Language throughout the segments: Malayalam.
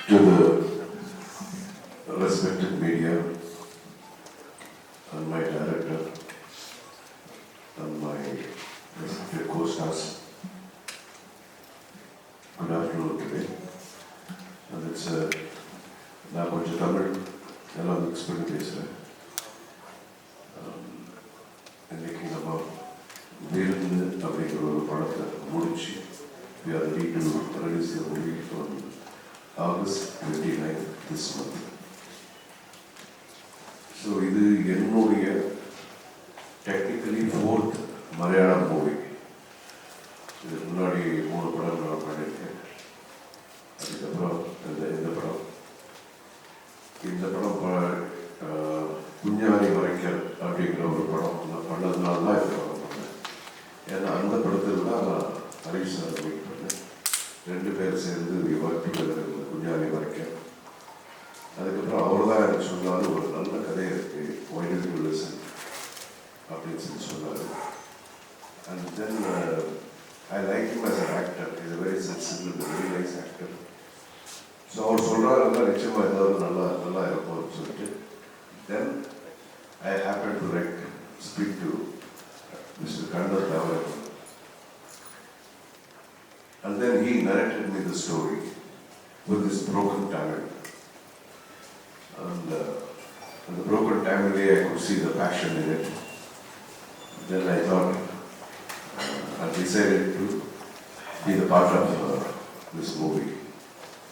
to the respected media and my director and my respected co-stars. Good afternoon today. And it's நான் கொஞ்சம் தமிழ் எல்லாம் மிக்ஸ் பண்ணி பேசுகிறேன். இன்றைக்கி நம்ம விருந்து அப்படிங்கிற ஒரு படத்தை முடிச்சு we are ready to release the movie on August 29 this month. So இது என்னுடைய technically 4th மலையாளம் மூவி. இதுக்கு முன்னாடி 3 படம் நான் பண்ணியிருக்கேன். அதுக்கப்புறம் இந்த படம் குஞ்ஞானி வரைக்கல் அப்படிங்கிற ஒரு படம் நான் பண்ணதுனால தான் இந்த படம் பண்ணேன். ஏன்னா அந்த படத்தில் தான் நான் ஹரிஷ் சார் மீட் பண்ணேன். 2 பேர் சேர்ந்து ஒர்க் குஞ்ஞானி வரைக்கல். அதுக்கப்புறம் அவர் தான் எனக்கு சொன்னார், ஒரு நல்ல கதை இருக்குது, why don't you listen அப்படின்னு சொல்லி சொன்னார். And then I like him as an actor. He's a very sensible, very nice actor. So அவர் சொல்கிறாருன்னா நிச்சயமாக ஏதாவது நல்லா இருக்கும்னு சொல்லிட்டு then I happen to speak to mister Kandar Devar. And then he narrated me the story with this broken Tamil. And the broken Tamil, I could see the passion in it. Then I thought, I decided to be the part of this movie.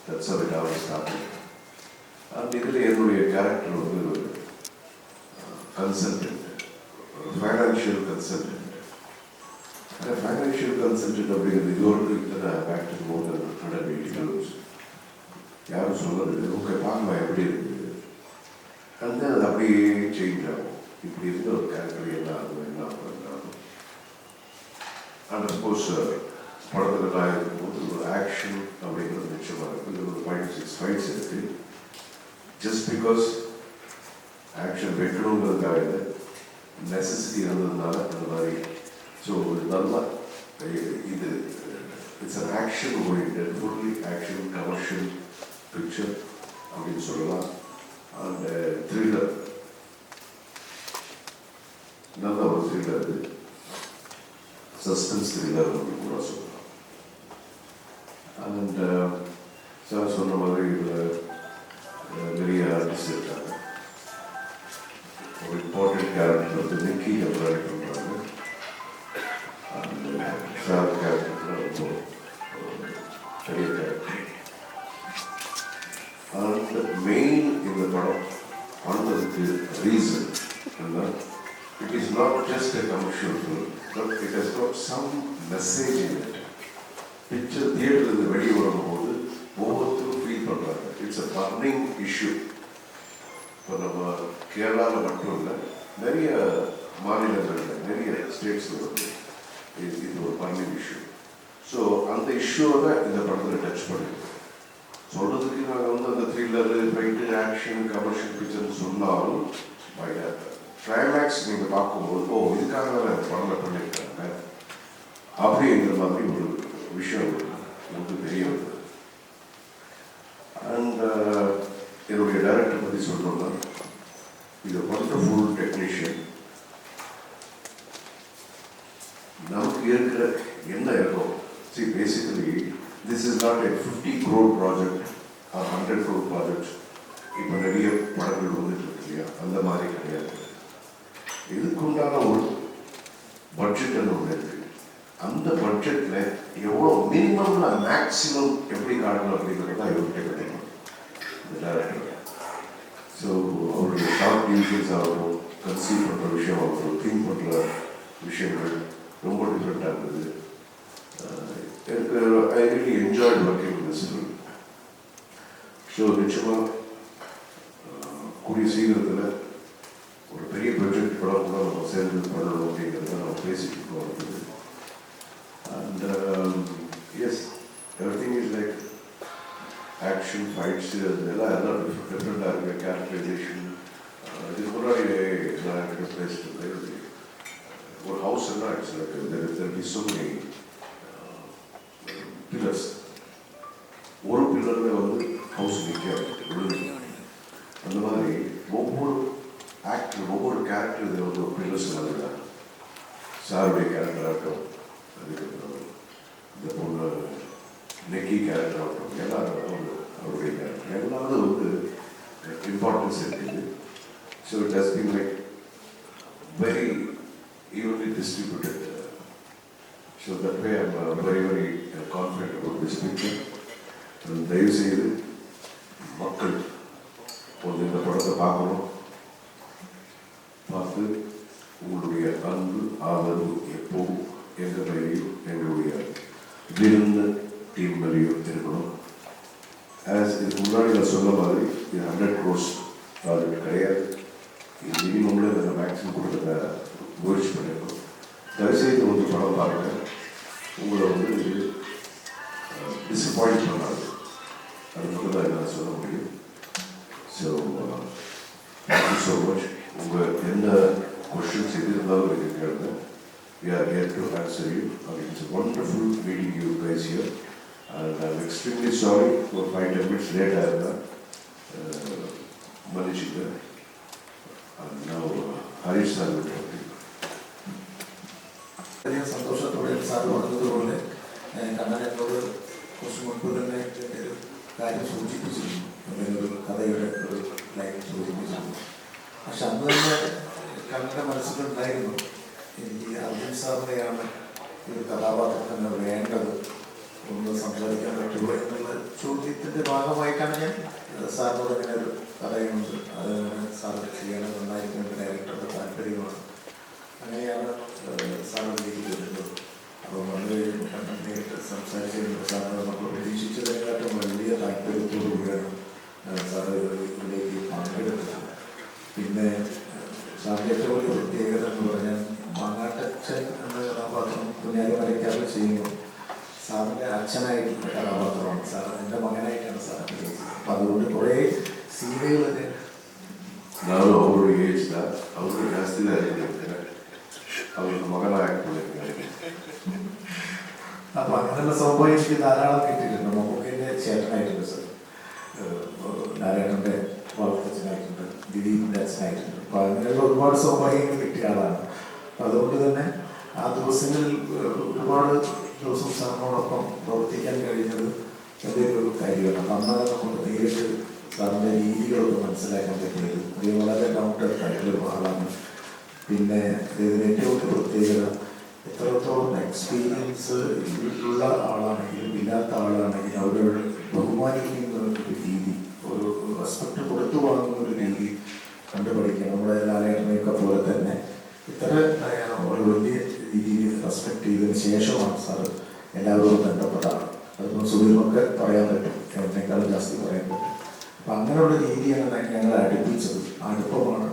That's how it all started. And இதில் என்னுடைய கேரக்டர் வந்து ஒரு கன்சல்டன்ட், ஃபைனான்ஷியல் கன்சல்டன்ட். அந்த ஃபைனான்ஷியல் கன்சல்டன்ட் அப்படிங்கிறது இதோடு இத்தனை பேக்டர் மோர் தென் 180 films. யாரும் சொல்கிறது ஓகே பார்க்கலாம் எப்படி இருக்குது. அந்த அது அப்படியே சேஞ்ச் ஆகும். இப்படி இருந்த ஒரு கேரக்டர் என்ன ஆகும் என்ன பண்ணாலும். அண்ட் அஃப்கோர்ஸ் படத்தில் நான் இருக்கும்போது ஒரு ஆக்ஷன் அப்படிங்கிறது நிச்சயமாக இருக்குது. இது ஒரு 5-6 ஃபைட்ஸ் இருக்குது. ஜஸ்ட் பிகாஸ் ஆக்ஷன் வைக்கணுங்கிறதுக்காக இல்லை, நெசசிட்டி இருந்ததுனால அந்த மாதிரி. ஸோ நல்லா இது it's an action oriented, fully action commercial picture அப்படின்னு சொல்லலாம். அண்ட் த்ரில்லர், நல்ல ஒரு த்ரில்லர், இது சஸ்பென்ஸ் த்ரில்லர் அப்படின்னு கூட சொல்லலாம். அண்ட் சார் சொன்ன மாதிரி இதில் நிறைய ஆர்டிஸ்ட் இருக்காங்க. ஒரு இம்பார்ட்டன்ட் கேரக்டர் வந்து நிக்கி எம்ப்ராய்டரி பண்ணுறாங்க. அண்ட் சார் கேரக்டர் ரொம்ப பெரிய கேரக்டர். அண்ட் மெயின் இந்த படம் பண்ணதுக்கு ரீசன் என்ன, it is not just a commercial film, but it has got some message in it. Picture தியேட்டர்லேருந்து வெளியே வரும்போது ஒவ்வொருத்தரும் ஃபீல் பண்ணுறாங்க இட்ஸ் அ பர்னிங் இஷ்யூ. இப்போ நம்ம கேரளாவில் மட்டும் இல்லை, நிறைய மாநிலங்களில் நிறைய ஸ்டேட்ஸில் வந்து இது ஒரு பர்னிங் இஷ்யூ. ஸோ அந்த இஷ்யூவை தான் இந்த படத்தில் டச் பண்ணியிருக்கோம். சொல்கிறதுக்கு நாங்கள் வந்து அந்த த்ரில்லரு, ஃபைட்டு, ஆக்ஷன், கமர்ஷியல் பிக்சர்னு சொன்னாலும் பை கிளைமேக்ஸ் நீங்கள் பார்க்கும்போது ஓ இதுக்காக தான் அந்த படத்தில் பண்ணியிருக்காங்க அப்படிங்கிற மாதிரி ஒரு விஷயம் நமக்கு தெரிய வருது. அண்ட் என்னுடைய டைரக்டர் பற்றி சொல்லணும்னா, இது வண்டர்ஃபுல் டெக்னீஷியன். நமக்கு இருக்கிற என்ன இருக்கும், see basically this is not a 50 crore project or 100 crore project. இப்போ நிறைய படங்கள் வந்துட்டு இருக்கு இல்லையா, அந்த மாதிரி கிடையாது. இதுக்குண்டான ஒரு பட்ஜெட் ஒன்று இருக்கு. அந்த பட்ஜெட்டில் எவ்வளோ மினிமம்ல மேக்ஸிமம் எப்படி காட்டணும் அப்படிங்கிறது தான் இவர்கிட்ட கிடைக்கும் இந்த டேரக்டர். ஸோ அவருடைய ஷார்ட் டியூஷன்ஸ் ஆகட்டும், கன்சீவ் பண்ணுற விஷயம் ஆகட்டும், திங்க் பண்ணுற விஷயங்கள் ரொம்ப டிஃப்ரெண்ட்டாக இருந்தது. எனக்கு I really enjoyed working with this film. So நிச்சயமாக கூடிய சீக்கிரத்தில் ஒரு பெரிய ப்ரொஜெக்ட் படம் கூட நம்ம சேர்ந்து பண்ணணும் அப்படிங்கிறத நம்ம பேசிட்டு இருக்கோம். And yes, everything is like action, fights, எல்லாம் different characterization. இதுக்கு முன்னாடி நான் எனக்கு பேசிட்டு ஒரு ஹவுஸ் என்ன it's like there will be so many pillars. ஒரு பில்லரில் வந்து ஹவுஸ் நிற்க விழுது. அந்த மாதிரி ஒவ்வொரு ஆக்டர் ஒவ்வொரு கேரக்டர் இதில் வந்து ஒரு பேர் சொன்னாங்க. சாருடைய கேரக்டர் ஆகட்டும், அதுக்கப்புறம் இந்த பொண்ணு நெக்கி கேரக்டர் ஆகட்டும், எல்லாரும் அவருடைய கேரக்டர் எல்லாரும் வந்து இம்பார்ட்டன்ஸ் இருக்குது. So it has been like very evenly distributed. So that way I'm very, very confident about this picture. தயவு செய்து மக்கள் கொஞ்சம் இந்த படத்தை பார்க்கணும். பார்த்து உங்களுடைய அன்பு ஆதரவு எப்போவும் எங்கள் மேலேயும் எங்களுடைய விருந்த டீம் மேலேயும் இருக்கணும். ஆஸ் இதுக்கு முன்னாடி நான் சொன்ன மாதிரி இது 100 crores ப்ராஜெக்ட் கிடையாது. இது மினிமம்ல இதை மேக்ஸிமம் கொடுத்த முயற்சி பண்ணியிருக்கோம். தயவுசெய்து வந்து படம் பாருங்க. உங்களை வந்து டிசப்பாயிண்ட் பண்ணாது. அது மட்டும் தான் என்னால் சொல்ல முடியும். So thank you so much. உங்கள் எந்த கொஸ்டின்ஸ் எது இருந்தாலும் எனக்கு கேளுங்க. We are here to answer you. It's a wonderful meeting you guys here. And I'm extremely sorry for 5 minutes late. Manichika. And now Harish sir will talk to you. വലിയ സന്തോഷത്തോടെ സാർ പറഞ്ഞതുപോലെ കണ്ണനോട് കുറച്ച് മുൻപ് തന്നെ ഒരു കാര്യം സൂചിപ്പിച്ചിരുന്നു. ഒരു കഥയുടെ ഒരു ലൈൻ സൂചിപ്പിച്ചിരുന്നു. പക്ഷെ അന്ന് തന്നെ കണ്ണൻ്റെ മനസ്സിലുണ്ടായിരുന്നു എനിക്ക് അർജുൻ സാറിനെയാണ് ഒരു കഥാപാത്രത്തിന് വേണ്ടത്, ഒന്ന് സംസാരിക്കാൻ പറ്റുള്ളൂ എന്നുള്ള ചോദ്യത്തിൻ്റെ ഭാഗമായിട്ടാണ് ഞാൻ സാറിനോട് ഇങ്ങനെ ഒരു കഥയുണ്ട്, അത് സാർ ചെയ്യണം നന്നായിരിക്കും, എൻ്റെ ഡയറക്ടറുടെ താല്പര്യമാണ്. അങ്ങനെയാണ് സാറിലേക്ക് വരുന്നത്. അപ്പോൾ വളരെ നേരിട്ട് സംസാരിച്ചിരുന്ന സാറിന് നമ്മൾ പ്രതീക്ഷിച്ചതിനെക്കാട്ടും വലിയ താല്പര്യത്തോടു കൂടിയാണ് സാറ് ഇതിലേക്ക് പങ്കെടുത്തത്. പിന്നെ സാറിൻ്റെ ഏറ്റവും വലിയ പ്രത്യേകത എന്ന് പറഞ്ഞാൽ മങ്ങാട്ടച്ഛൻ എന്ന കഥാപാത്രം കുഞ്ഞാലി മരക്കാറിൽ ചെയ്യുമ്പോൾ സാറിൻ്റെ അച്ഛനായിട്ടുള്ള കഥാപാത്രമാണ്. സാർ എൻ്റെ മകനായിട്ടാണ് സാർ അഭിനയിച്ചത്. അപ്പം അതുകൊണ്ട് കുറേ സീനുകളൊക്കെ ನಾನು ಅವರು ಏಜ್ ಅವರು ಜಾಸ್ತಿ ಇದ್ದಾರೆ, അവരുടെ മകളായിട്ടുള്ള. അപ്പം അങ്ങനെയുള്ള സംഭവം എനിക്ക് ധാരാളം കിട്ടിയിട്ടുണ്ട്. മമ്മൂക്കിൻ്റെ ചേട്ടനായിട്ടുണ്ട് സാർ, നാരായണൻ്റെ വളർത്തച്ഛനായിട്ടുണ്ട്, ദിലീപിൻ്റെ അച്ഛനായിട്ടുണ്ട്. അപ്പം അങ്ങനെയുള്ള ഒരുപാട് സൗഭാഗ്യങ്ങൾ കിട്ടിയ ആളാണ്. അപ്പം അതുകൊണ്ട് തന്നെ ആ ദിവസങ്ങളിൽ ഒരുപാട് ദിവസം സാറിനോടൊപ്പം പ്രവർത്തിക്കാൻ കഴിഞ്ഞത് വലിയൊരു കാര്യമാണ്. അപ്പം അന്നാണ് നമുക്ക് നേരിട്ട് സാറിൻ്റെ രീതികളൊക്കെ മനസ്സിലാക്കാൻ പറ്റിയത്. അത് വളരെ ഡൗൺ ടു എർത്ത് ആയിട്ടുള്ള ആളാണ്. പിന്നെ ഇതിന് ഏറ്റവും വലിയ പ്രത്യേകത എത്രത്തോളം എക്സ്പീരിയൻസ് ഉള്ള ആളാണെങ്കിലും ഇല്ലാത്ത ആളാണെങ്കിലും അവരോട് ബഹുമാനിക്കുന്ന ഒരു രീതി, ഒരു റെസ്പെക്ട് കൊടുത്തു വാങ്ങുന്ന ഒരു രീതി കണ്ടുപഠിക്കുക. നമ്മുടെ ലാലേട്ടനെയൊക്കെ പോലെ തന്നെ ഇത്ര ഒരു വലിയ രീതിയിൽ റെസ്പെക്ട് ചെയ്തതിന് ശേഷമാണ് സാറ് എല്ലാവരോടും ബന്ധപ്പെട്ടതാണ്. അതിപ്പോൾ സുധീർമൊക്കെ പറയാൻ പറ്റും, എന്നേക്കാളും ജാസ്തി പറയാൻ പറ്റും. അപ്പം അങ്ങനെയുള്ള രീതിയാണ് ഞങ്ങളെ അടുപ്പിച്ചത്. അടുപ്പമാണ്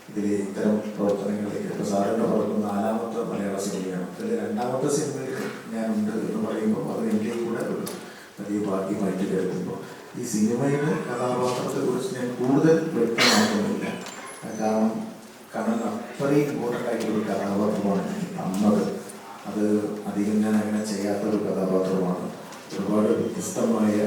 ഇതിൽ ഇത്തരം പ്രവർത്തനങ്ങളിലേക്ക്. ഇപ്പോൾ സാറിൻ്റെ പറഞ്ഞ 4ാമത്തെ മലയാള സിനിമയാണ്. അതിൽ 2ാമത്തെ സിനിമയിൽ ഞാനുണ്ട് എന്ന് പറയുമ്പോൾ അത് എൻ്റെ കൂടെ ഒരു വലിയ ഭാഗ്യമായിട്ട് കരുതുമ്പോൾ ഈ സിനിമയുടെ കഥാപാത്രത്തെക്കുറിച്ച് ഞാൻ കൂടുതൽ വ്യക്തമാക്കുന്നില്ല. കാരണം അത്രയും ഇമ്പോർട്ടൻ്റ് ആയിട്ടുള്ളൊരു കഥാപാത്രമാണ് എനിക്ക് തന്നത്. അത് അധികം ഞാൻ അങ്ങനെ ചെയ്യാത്തൊരു കഥാപാത്രമാണ്. ഒരുപാട് വ്യത്യസ്തമായ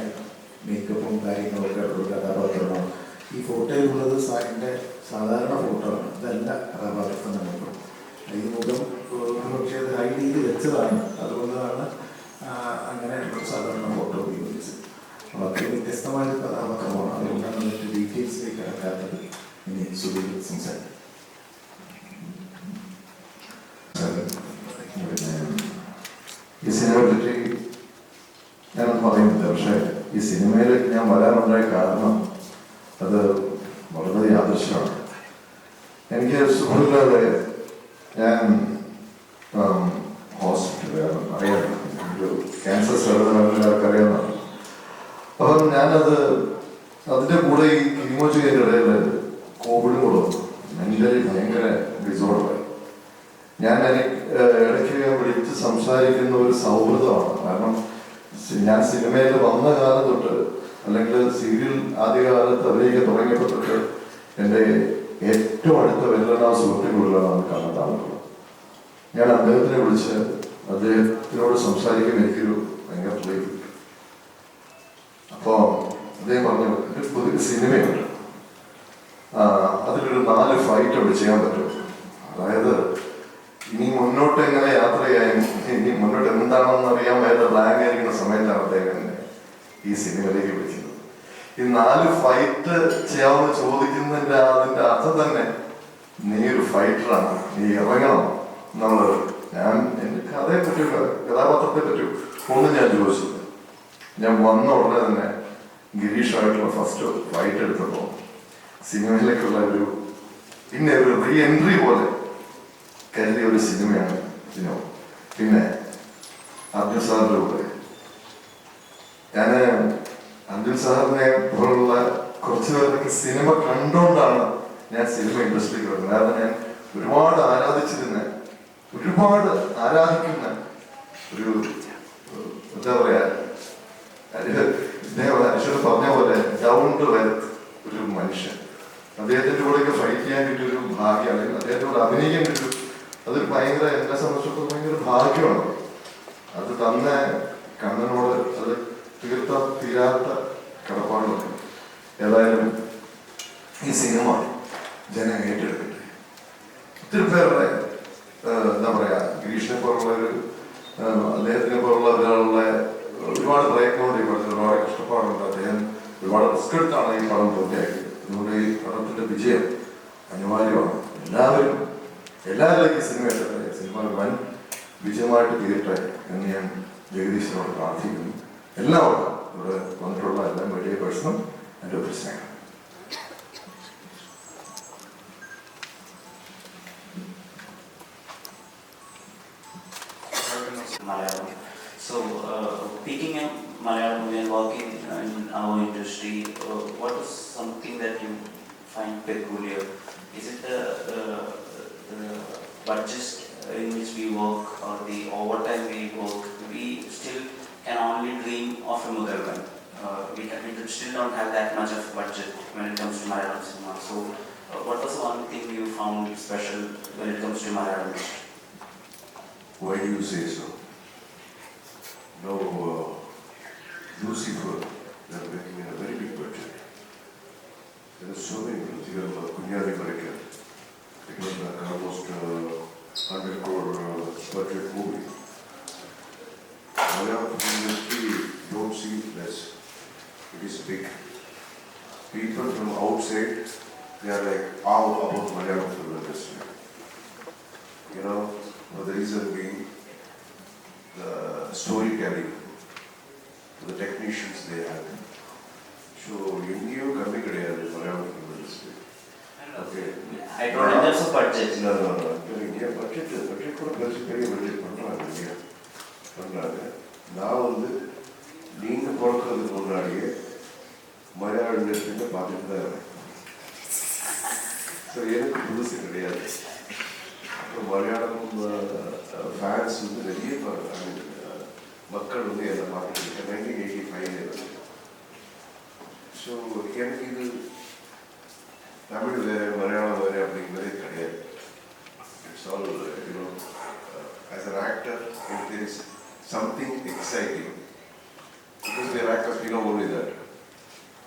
മേക്കപ്പും കാര്യങ്ങളൊക്കെ ഉള്ള കഥാപാത്രമാണ്. ഈ ഫോട്ടോയിലുള്ളത് എൻ്റെ സാധാരണ ഫോട്ടോ ആണ്. ഇതല്ല കഥാപാത്രത്തെ നമുക്ക് ഈ മുഖം പക്ഷേ അത് ഹൈഡ് ചെയ്ത് വെച്ചതാണ്. അതുകൊണ്ടാണ് അങ്ങനെ ഒരു സാധാരണ ഫോട്ടോ ഉപയോഗിച്ചത്. അപ്പോൾ അത്രയും വ്യത്യസ്തമായൊരു കഥാപാത്രമാണ്. അതുകൊണ്ടാണ് മറ്റ് ഡീറ്റെയിൽസിലേക്ക് കിടക്കാത്തത്. ഇനി സുധീർ സംസാരിക്കും. ഈ സിനിമയെ പറ്റി ഞാനൊന്നും പറയുന്നില്ല. പക്ഷേ ഈ സിനിമയിൽ ഞാൻ വരാനുണ്ടായ കാരണം അത് വളരെ യാദൃശ്യമാണ്. എനിക്ക് സുഖമില്ലാതെ ഞാൻ ഹോസ്പിറ്റലിൽ അറിയാം, ഒരു ക്യാൻസർ സർജറി അറിയാവുന്നതാണ്. അപ്പം ഞാനത് അതിൻ്റെ കൂടെ ഈ കീമോതെറാപ്പിയുടെ ഇടയിൽ കോവിഡും കൂടെ വന്നു. മെൻ്റലി ഭയങ്കര ഡിസോർഡറായി. ഞാൻ ഇടയ്ക്ക് വിളിച്ച് സംസാരിക്കുന്ന ഒരു സൗഹൃദമാണ്. കാരണം ഞാൻ സിനിമയിൽ വന്ന കാലം തൊട്ട്, അല്ലെങ്കിൽ സീരിയൽ ആദ്യകാലത്ത് അഭിനയിക്കാൻ തുടങ്ങിയപ്പോൾ തൊട്ട് എൻ്റെ ഏറ്റവും അടുത്ത വെല്ലണ സുഹൃത്തുക്കളിലാണ് കണ്ണത്താളുള്ളത്. ഞാൻ അദ്ദേഹത്തിനെ വിളിച്ച് അദ്ദേഹത്തിനോട് സംസാരിക്കാൻ എനിക്കൊരു ഭയങ്കര പ്ലേ. അപ്പോൾ അദ്ദേഹം പറഞ്ഞു ഒരു പുതിയ സിനിമയുണ്ട്, അതിലൊരു 4 ഫൈറ്റ് അവിടെ ചെയ്യാൻ പറ്റും. അതായത് ഇനി മുന്നോട്ട് എങ്ങനെ യാത്ര ചെയ്യാൻ, ഇനി മുന്നോട്ട് എന്താണെന്ന് അറിയാൻ വേണ്ട ബ്ലാങ്ക് ആയിരിക്കുന്ന സമയത്താണ് അദ്ദേഹം ഈ സിനിമയിലേക്ക് വിളിക്കുന്നത്. ഈ 4 ഫൈറ്റ് ചെയ്യാമെന്ന് ചോദിക്കുന്നതിൻ്റെ അതിൻ്റെ അർത്ഥം തന്നെ നീ ഒരു ഫൈറ്ററാണ്, നീ ഇറങ്ങണം എന്നുള്ളത്. ഞാൻ എൻ്റെ കഥയെ പറ്റിയോ കഥാപാത്രത്തെ പറ്റിയോ ഒന്നും ഞാൻ ചോദിച്ചില്ല. ഞാൻ വന്ന ഉടനെ തന്നെ ഗിരീഷായിട്ടുള്ള ഫസ്റ്റ് ഫൈറ്റ് എടുത്തപ്പോൾ സിനിമയിലേക്കുള്ള ഒരു പിന്നെ ഒരു റീ എൻട്രി പോലെ കരുതിയ ഒരു സിനിമയാണ് സിനിമ. പിന്നെ അർജുൻ സാറിൻ്റെ കൂടെ ഞാൻ അർജുൻ സാറിനെ പോലുള്ള കുറച്ച് പേർക്ക് സിനിമ കണ്ടുകൊണ്ടാണ് ഞാൻ സിനിമ ഇൻഡസ്ട്രിക്ക് വരുന്നത്. കാരണം ഞാൻ ഒരുപാട് ആരാധിക്കുന്ന ഒരു എന്താ പറയാ, അശ്വത് പറഞ്ഞ പോലെ ഡൗൺ ടു എർത്ത് ഒരു മനുഷ്യൻ. അദ്ദേഹത്തിൻ്റെ കൂടെയൊക്കെ ഫൈറ്റ് ചെയ്യാൻ കിട്ടിയൊരു ഭാഗ്യം, അല്ലെങ്കിൽ അദ്ദേഹത്തിൻ്റെ കൂടെ അഭിനയിക്കാൻ കിട്ടും, അതൊരു ഭയങ്കര, എന്നെ സംബന്ധിച്ചിടത്തോളം ഭയങ്കര ഭാഗ്യമാണ്. അത് തന്ന കണ്ണനോട് അത് തീരാത്ത കടപ്പാടുണ്ട്. ഏതായാലും ഈ സിനിമ ജനം ഏറ്റെടുക്കട്ടെ. ഒത്തിരി പേരുടെ എന്താ പറയാ, ഗിരീഷിനെ പോലുള്ളൊരു അദ്ദേഹത്തിനെ പോലുള്ള ഒരാളുടെ ഒരുപാട് പ്രയത്നമുണ്ട്, ഈ പടത്തിൽ ഒരുപാട് കഷ്ടപ്പാടുണ്ട്. അദ്ദേഹം ഒരുപാട് റിസ്ക് എടുത്താണ് ഈ പടം പൂർത്തിയാക്കിയത്. അതുകൊണ്ട് ഈ പടത്തിന്റെ വിജയം അനിവാര്യമാണ്. എല്ലാവരിലേക്കും സിനിമ എത്തട്ടെ, സിനിമ വൻ വിജയമായിട്ട് തീരട്ടെ എന്ന് ഞാൻ ജഗദീശനോട് പ്രാർത്ഥിക്കുന്നു. എല്ലാവർക്കും ഇവിടെ വന്നിട്ടുള്ള എല്ലാ മീഡിയ പേഴ്സണും എൻ്റെ ഒരു സ്നേഹം. Malayalam. So, speaking in Malayalam movie and working in our industry, what is something that you find peculiar? Is it the budget in which we work or the overtime we work? We still can only dream of a Mudarvan. We still don't have that much of budget when it comes to Malayalam cinema. So, what was one thing you found special when it comes to Malayalam industry? Why do you say so? No, Lucifer, they are making a very big budget. There are so many films. You have Kunyari Marikar. It was like almost 100 crore budget movie. Malayalam industry don't see it less. It is big. People from outside, they are like, how about Malayalam film industry? You know, for the reason being, the storytelling, the technicians they have. So, India coming together in Malayalam film industry. Okay. I don't know, that's a budget. No. India budget கூட பெரிய budget பண்றாங்க இல்லையா? பண்றாங்க. நான் வந்து நீங்க பிறக்கிறதுக்கு முன்னாடியே மலையாள இண்டஸ்ட்ரியில் பார்த்துட்டு தான் இருக்கேன். ஸோ எனக்கு புதுசு கிடையாது. அப்புறம் மலையாளம் ஃபேன்ஸ் வந்து நிறைய மக்கள் வந்து என்னை பார்த்துட்டு 1985 ஸோ எனக்கு இது தமிழ் வேறு மலையாளம் வேறு அப்படிங்கிறதே கிடையாது. It's all you know as an actor if there is something exciting because there actors we know only that.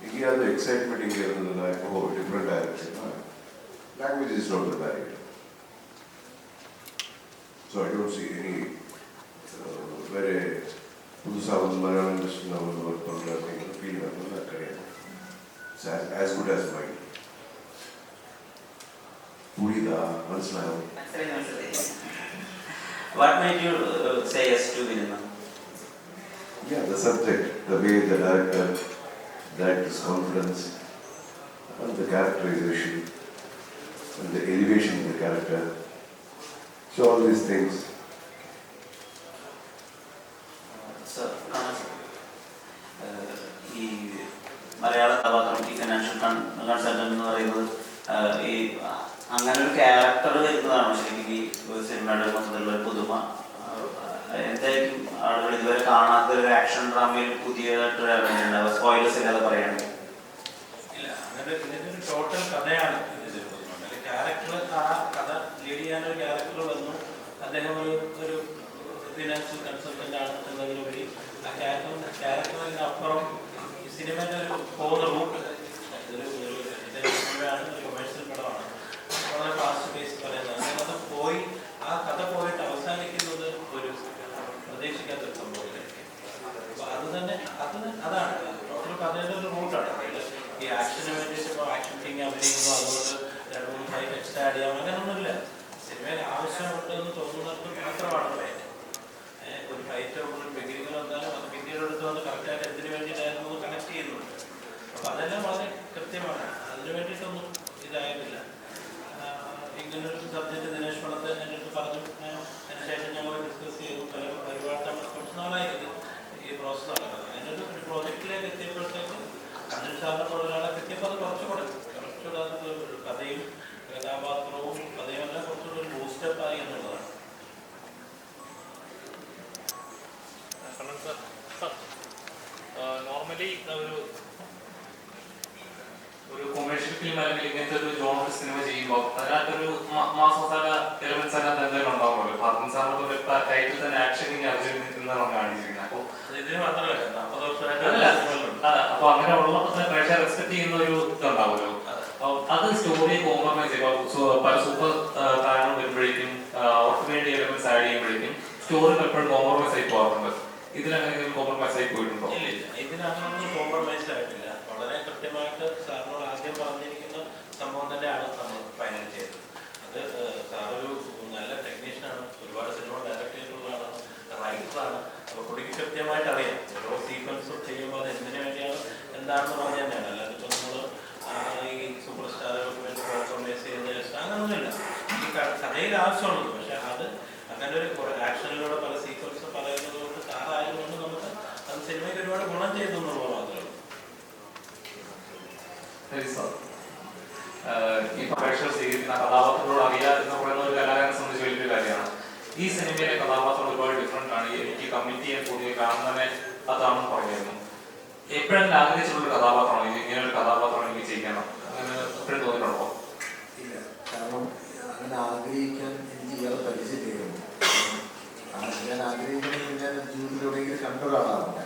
எங்கேயாவது எக்ஸைட்மெண்ட் இங்கே இருந்ததுன்னா இப்போ டிஃப்ரெண்டாக இருக்குன்னா language is not the barrier. So I don't see any வேறு புதுசாக வந்து மலையாளம் இண்டஸ்ட்ரியில் நான் வந்து ஒர்க் பண்ணுறேன் அப்படிங்கிற ஃபீல் வந்து நான் கிடையாது. It's as good as mind. புரியுதா? மனசிலாகும். What made you say yes to Vinima? Yeah, the subject, the way the director's confidence, and the characterization, and the elevation of the character. So all these things. Sir, ഈ മലയാള കഥാപാത്രം ഈ ഫിനാൻഷ്യൽ കൺസൾട്ടൻ്റ് എന്ന് പറയുന്നത് ഈ അങ്ങനെ ഒരു ക്യാരക്ടർ വരുന്നതാണ് ശരിക്കും ഈ സിനിമയുടെ മൊത്തത്തിലുള്ള ഒരു പുതുമ. എന്തായിരിക്കും ആളുകൾ ഇതുവരെ കാണാത്ത ഒരു ആക്ഷൻ ഡ്രാമയിൽ പുതിയതായിട്ടൊരു ഉണ്ടാവുക? സ്പോയിലേഴ്സ് ഇല്ലാതെ പറയുകയാണെങ്കിൽ ഇല്ല, അങ്ങനെ ഇതിൻ്റെ ഒരു ടോട്ടൽ കഥയാണ് ഇതിൽ പുതുമ. ക്യാരക്ടർ, ആ കഥ ലീഡ് ചെയ്യാനൊരു ക്യാരക്ടർ വന്നു. അദ്ദേഹം ഒരു ഫിനാൻഷ്യൽ കൺസൾട്ടൻ്റ് ആണ് എന്നതിലുപരി ആ ക്യാരക്ടറിന് അപ്പുറം ഈ സിനിമയുടെ ഒരു പോകുന്ന റൂട്ട് ഇതൊരു സിനിമയാണ്, ഒരു കൊമേഴ്ഷ്യൽ പടമാണ്, വളരെ ഫാസ്റ്റ് പേസ് പറയുന്നത്. അങ്ങനെ അത് പോയി ആ കഥ പോയിട്ട് അവസാനിക്കുന്നത് ഒരു പ്രതീക്ഷിക്കാത്തൊരു സംഭവത്തിലായിരിക്കും. അപ്പോൾ അത് തന്നെ അതാണ് ഒരു കഥയുടെ ഒരു റൂട്ടാണ്. ഈ ആക്ഷന് വേണ്ടിയിട്ട് ഇപ്പോൾ ആക്ഷൻ ടീം അഭിനയിക്കുന്നു, അതുകൊണ്ട് 2-3 ഫൈറ്റ് എക്സ്ട്രാ ആഡ് ചെയ്യാം, അങ്ങനെയൊന്നുമില്ല. സിനിമയിൽ ആവശ്യമുണ്ട് എന്ന് തോന്നുന്നത് മാത്രമാണ് ഫൈറ്റ്. ഒരു ഫൈറ്റ് ഒരു ബിഗിനിങ്ങിൽ വന്നാലും അത് പിന്നീട് എടുത്ത് വന്ന് കറക്റ്റായിട്ട് എന്തിനു വേണ്ടിയിട്ടായിരുന്നു കണക്ട് ചെയ്യുന്നുണ്ട്. അപ്പോൾ അതെല്ലാം വളരെ കൃത്യമാണ്. അതിന് വേണ്ടിയിട്ടൊന്നും ഇതായിട്ടില്ല. ഇങ്ങനൊരു സബ്ജക്റ്റ് ദിനേശ് പണത്തെ എൻ്റെ അടുത്ത് പറഞ്ഞു. അതിനുശേഷം ഞങ്ങൾ ഡിസ്കസ് ചെയ്തു. ഒരുപാട് തവണ കുറച്ച് നാളായിരുന്നു ഈ പ്രോസസ്സ് നടക്കുന്നത്. അതിൻ്റെ ഒരു പ്രോജക്റ്റിലേക്ക് എത്തിയപ്പോഴത്തേക്ക് അനിൽ സാറിനെ പോലെ ഒരാളെ എത്തിയപ്പോൾ അത് കുറച്ചുകൂടെ അത് കഥയും കഥാപാത്രവും കഥയും എല്ലാം കുറച്ചുകൂടെ ഒരു ബൂസ്റ്റപ്പ് ആയി എന്നുള്ളതാണ്. നോർമലി ഒരു കൊമേഴ്ഷ്യൽ ഫിലിം അല്ലെങ്കിൽ ഇങ്ങനത്തെ ഒരു ജോണർ സിനിമ ചെയ്യുമ്പോൾ അതിനകത്തൊരു മാസ് മസാല എലമെന്റ്സ് അതിനകത്ത് എന്തായാലും ഉണ്ടാവുമല്ലോ. ഫാദർ സാറിന്റെ ടൈറ്റിൽ തന്നെ ആക്ഷൻ അർജുൻ നിൽക്കുന്നതാണ് കാണിച്ചിരിക്കുന്നത്. അപ്പോൾ ഇതിന് മാത്രമല്ല 40 വർഷമായിട്ട് അപ്പൊ അങ്ങനെ ഉള്ളപ്പോൾ തന്നെ പ്രേക്ഷകർ എക്സ്പെക്ട് ചെയ്യുന്ന ഒരു ഇതുണ്ടാവുമല്ലോ. അത് സ്റ്റോറി കോംപ്രമൈസ് ചെയ്യുമ്പോൾ പല സൂപ്പർ താരം വരുമ്പോഴേക്കും അവർക്ക് വേണ്ടി എലമെന്റ്സ് ആഡ് ചെയ്യുമ്പോഴേക്കും സ്റ്റോറി പലപ്പോഴും കോംപ്രമൈസ് ആയി പോകാറുണ്ട്. ഇതിലെന്തെങ്കിലും കോംപ്രമൈസ് ആയി പോയിട്ടുണ്ടോ? ഇല്ല, ഇതിനൊന്നും കോംപ്രമൈസ് ആയിട്ടില്ല. വളരെ കൃത്യമായിട്ട് സാറിനോട് ആദ്യം പറഞ്ഞിരിക്കുന്ന സംഭവം തന്നെയാണ് നമ്മൾ ഫൈനൽ ചെയ്തത്. അത് സാറൊരു നല്ല ടെക്നീഷ്യനാണ്, ഒരുപാട് സിനിമ ഡയറക്ട് ചെയ്തിട്ടുള്ള ആളാണ്, റൈറ്ററാണ്. അപ്പോൾ പുള്ളിക്ക് കൃത്യമായിട്ട് അറിയാം ഓരോ സീക്വൻസും ചെയ്യുമ്പോൾ അത് എന്തിനു വേണ്ടിയാണ് എന്താണെന്ന് പറഞ്ഞു തന്നെയാണ്. അല്ലാതെ ഇപ്പോൾ നമ്മൾ ഈ സൂപ്പർ സ്റ്റാറുകൾക്ക് വേണ്ടി കോംപ്രമൈസ് ചെയ്യുന്ന അങ്ങനൊന്നുമില്ല. ഈ കഥയിൽ ആവശ്യമുള്ളത്. പക്ഷെ അത് അങ്ങനെ ഒരു ആക്ഷനിലൂടെ പല സീക്വൻസ് പറയുന്നത് കൊണ്ട് സാറായതുകൊണ്ട് നമുക്ക് അത് സിനിമയ്ക്ക് ഒരുപാട് ഗുണം ചെയ്തു എന്നുള്ളത് മാത്രമേ ഉള്ളൂ. ഈ പ്രേക്ഷകർ സ്വീകരിക്കുന്ന കഥാപാത്രങ്ങളോട് അറിയാ എന്ന് പറയുന്ന ഒരു കലാകാരനെ സംബന്ധിച്ച് വലിയൊരു കാര്യമാണ്. ഈ സിനിമയിലെ കഥാപാത്രം ഒരുപാട് ഡിഫറെന്റ് ആണ്. എനിക്ക് കമ്മിറ്റിയെ പൊതുവെ കാണുന്നതിനെ അതാണെന്ന് പറയായിരുന്നു. എപ്പോഴെങ്കിലും ആഗ്രഹിച്ചിട്ടുള്ള കഥാപാത്രമാണ് ഇങ്ങനെ ഒരു കഥാപാത്രം എനിക്ക് ചെയ്യണം അങ്ങനെ എപ്പോഴും തോന്നിയിട്ടുണ്ടോ? ഇല്ല, കാരണം അങ്ങനെ ആഗ്രഹിക്കാൻ എനിക്ക് ഇയാളെ പരിചയപ്പെടുന്നു. ഞാൻ ആഗ്രഹിക്കുന്നത് ഞാൻ ജീവിതത്തിൽ എവിടെയെങ്കിലും കണ്ട ഒരാളാണ്.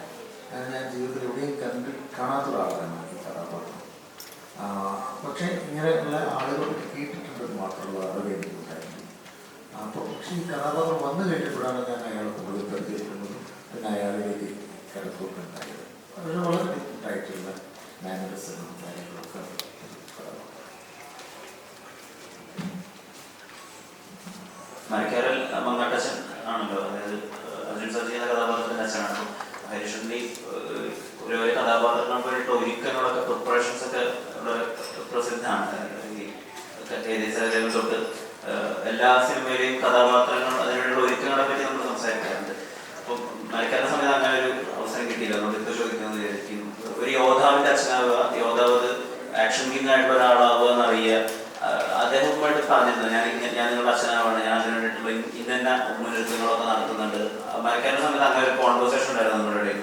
ഞാൻ ജീവിതത്തിൽ എവിടെയും കാണാത്ത ഒരാളാണ് ഈ കഥാപാത്രം. പക്ഷേ ഇങ്ങനെയുള്ള ആളുകൾ കേട്ടിട്ടുണ്ടെന്ന് മാത്രമുള്ള അറിവ് എനിക്കുണ്ടായിരുന്നു. അപ്പോൾ പക്ഷേ ഈ കഥാപാത്രം വന്നു കഴിഞ്ഞപ്പോഴാണ് ഞാൻ അയാളെ കൂടുതൽ പരിചയപ്പെടുന്നതും പിന്നെ അയാളിലേക്ക് കിടക്കുകയൊക്കെ ഉണ്ടായത്. പക്ഷേ വളരെ ഡിഫറെൻ്റായിട്ടുള്ള മാനറിസവും കാര്യങ്ങളൊക്കെ മരക്കാരൽ മങ്ങാട്ടച്ഛൻ ആണല്ലോ, അതായത് അർജുൻ സർ ചെയ്യുന്ന കഥാപാത്രത്തിൻ്റെ അച്ഛനാണ്. ഹരീഷന്റെ ഒരു കഥാപാത്രങ്ങൾക്ക് വേണ്ടിയിട്ട് ഒരുക്കങ്ങളൊക്കെ പ്രിപ്പറേഷൻസ് ഒക്കെ വളരെ പ്രസിദ്ധമാണ്. ഈ തൊട്ട് എല്ലാ സിനിമയിലെയും കഥാപാത്രങ്ങൾ അതിനുള്ള ഒരുക്കങ്ങളെ പറ്റി നമ്മൾ സംസാരിക്കാറുണ്ട്. അപ്പം മരക്കാരൻ്റെ സമയത്ത് അങ്ങനെ ഒരു അവസരം കിട്ടിയില്ല. നമ്മൾ ഇത് ചോദിക്കുന്നത് വിചാരിക്കുന്നു. ഒരു യോദ്ധാവിൻ്റെ അച്ഛനാവുക, യോദ്ധാവ് ആക്ഷൻ കിങ് ആയിട്ടുള്ള ഒരാളാവുക എന്നറിയുക. അദ്ദേഹവുമായിട്ട് പറഞ്ഞിരുന്നു ഞാൻ നിങ്ങളുടെ അച്ഛനാവാണ്, ഞാൻ അതിന് വേണ്ടിയിട്ടുള്ള ഇന്ന മുന്നൊരുക്കങ്ങളൊക്കെ നടത്തുന്നുണ്ട്. മരക്കാരൻ്റെ സമയത്ത് അങ്ങനെ ഒരു കോൺവെർസേഷൻ ഉണ്ടായിരുന്നു നമ്മുടെ ഇടയിൽ.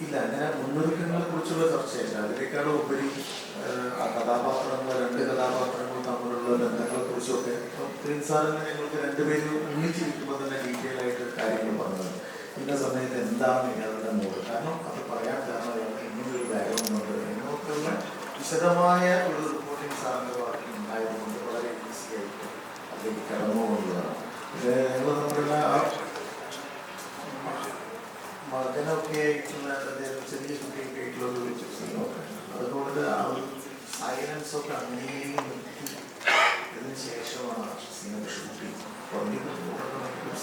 ഇല്ല, അങ്ങനെ മുന്നൊരുക്കങ്ങളെ കുറിച്ചുള്ള ചർച്ചയില്ല. അതിനേക്കാളും ഉപരി ആ കഥാപാത്രങ്ങൾ, 2 കഥാപാത്രങ്ങൾ തമ്മിലുള്ള ബന്ധങ്ങളെ കുറിച്ചൊക്കെ സാറിന് ഞങ്ങൾക്ക് 2 പേരും ഒന്നിച്ചിരിക്കുമ്പോൾ തന്നെ ഡീറ്റെയിൽ ആയിട്ട് കാര്യങ്ങൾ പറഞ്ഞത്. ഇന്ന സമയത്ത് എന്താണ് ഇയാളുടെ മൂഡ്, കാരണം അത് പറയാൻ കാരണം അയാൾക്ക് ഇങ്ങനൊരു ബാക്ക്ഗ്രൗണ്ട് ഉണ്ട് എന്നൊക്കെയുള്ള വിശദമായ ഒരു റിപ്പോർട്ടിങ് സാറിൻ്റെ ഭാഗത്ത് ഉണ്ടായതുകൊണ്ട് വളരെ ഈസി ആയിട്ട് അതിലേക്ക് കടന്നു പോകുന്നതാണ്. പക്ഷേ ഞങ്ങൾ തമ്മിലുള്ള ആ മകനൊക്കെ ആയിട്ടുള്ള ചെറിയ കുട്ടിയൊക്കെ ആയിട്ടുള്ളൊരു സീനൊക്കെ അതുകൊണ്ട് ആ ഒരു സൈലൻസ് ഒക്കെ അങ്ങനെ നിർത്തി ഇതിന് ശേഷമാണ് സീനൊക്കെ ഷൂട്ട് ചെയ്യുന്നത്.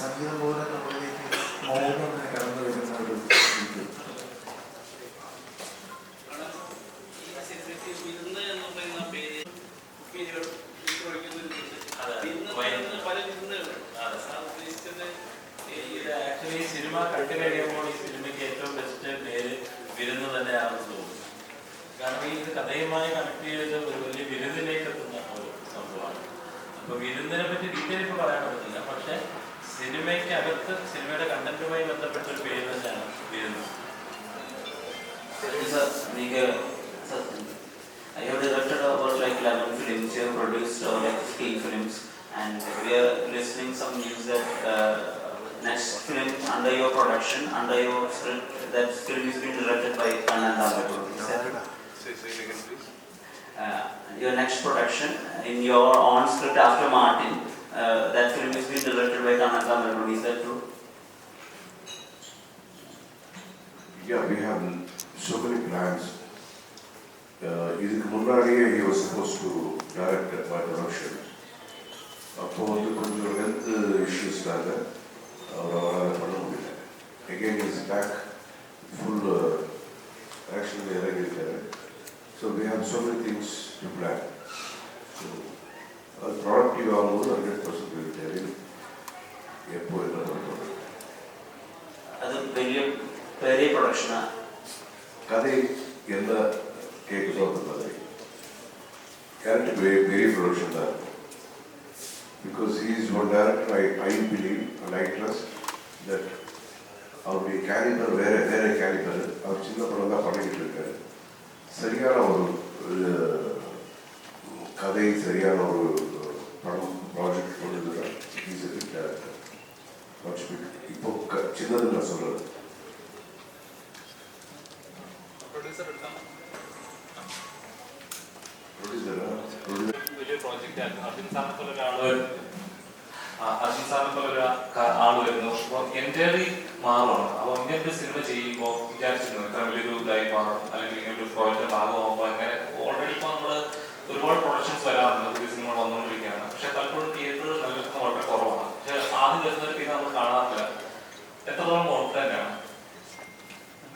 സംഗീതം പോലെ നമ്മളിലേക്ക് മൗനം അങ്ങനെ കടന്നു വരുന്ന ഒരു രീതി. ആക്ച്വലി ഈ സിനിമ കണ്ടു കഴിയുമ്പോൾ ഈ സിനിമയ്ക്ക് ഏറ്റവും ബെസ്റ്റ് പേര് വിരുന്ന് തന്നെയാണെന്ന് തോന്നുന്നു. കാരണം ഈ കഥയുമായി കണക്ട് ചെയ്ത് ഒരു വലിയ വിരുന്നിലേക്ക് എത്തുന്ന ഒരു സംഭവമാണ്. അപ്പോൾ വിരുന്നിനെ പറ്റി ഡീറ്റെയിൽ ഇപ്പോൾ പറയാൻ പറ്റില്ല. പക്ഷേ സിനിമയ്ക്ക് അകത്ത് സിനിമയുടെ കണ്ടന്റുമായി ബന്ധപ്പെട്ട ഒരു പേര് തന്നെയാണ് വിരുന്ന്. I have directed about like 11 films, you have produced like 15 films, and we are listening some news that next film under your production, under your script, that film is being directed by Ananda Matur. Your next production in your own script after Martin, that film is being directed by Ananda Matur. Is that true? Yeah, we have so many plans. இதுக்கு முன்னாடியே he was supposed to direct my production. அப்போ வந்து கொஞ்சம் ஹெல்த் இஷ்யூஸ்னால அவரால் பண்ண முடியல. Again he is back full ஆக்ஷனில் இறங்கியிருக்காரு. So we have so many things to plan. So அது ப்ராடக்டிவ் ஆகும்போது 100% will tell you எப்போ என்ன பண்ணுறோம். அது பெரிய ப்ரொடக்ஷனா? கதை என்ன கேட்குதோ அந்த கதை கேரக்டர் பெரிய ப்ரொடக்ஷன் தான் இருக்கும். Because he is one director, I believe and I trust that அவருடைய கேலிபர் வேற கேலிபர். அவர் சின்ன படம் தான் பண்ணிக்கிட்டு இருக்காரு. சரியான ஒரு கதை, சரியான ஒரு படம் ப்ராஜெக்ட் கொண்டு இஸ் எ பிக் டேரக்டர். இப்போ சின்னது நான் சொல்றது. വലിയ പ്രോജക്റ്റ് അർജുൻ സാറിനെ പോലെ ആള് വരുന്നു. അപ്പോൾ എൻ്റെലി മാറുകയാണ്. അപ്പോൾ ഇങ്ങനെ ഒരു സിനിമ ചെയ്യുമ്പോൾ വിചാരിച്ചിരുന്നു ഇത്ര വലിയൊരു ഇതായി മാറും, അല്ലെങ്കിൽ ഇങ്ങനെ ഒരു പ്രോജക്റ്റിന്റെ ഭാഗമാകുമ്പോൾ അങ്ങനെ ഓൾറെഡി ഇപ്പോൾ നമ്മൾ ഒരുപാട് പ്രൊഡക്ഷൻസ് വരാറുണ്ട്, പുതിയ സിനിമകൾ വന്നുകൊണ്ടിരിക്കുകയാണ്. പക്ഷെ പലപ്പോഴും തിയേറ്ററുകൾ നിലനിൽക്കുന്ന വളരെ കുറവാണ്. പക്ഷെ ആദ്യം വരുന്നൊരു പിന്നെ നമ്മൾ കാണാറില്ല. എത്രത്തോളം കോൺഫിഡൻ്റ് ആണ്?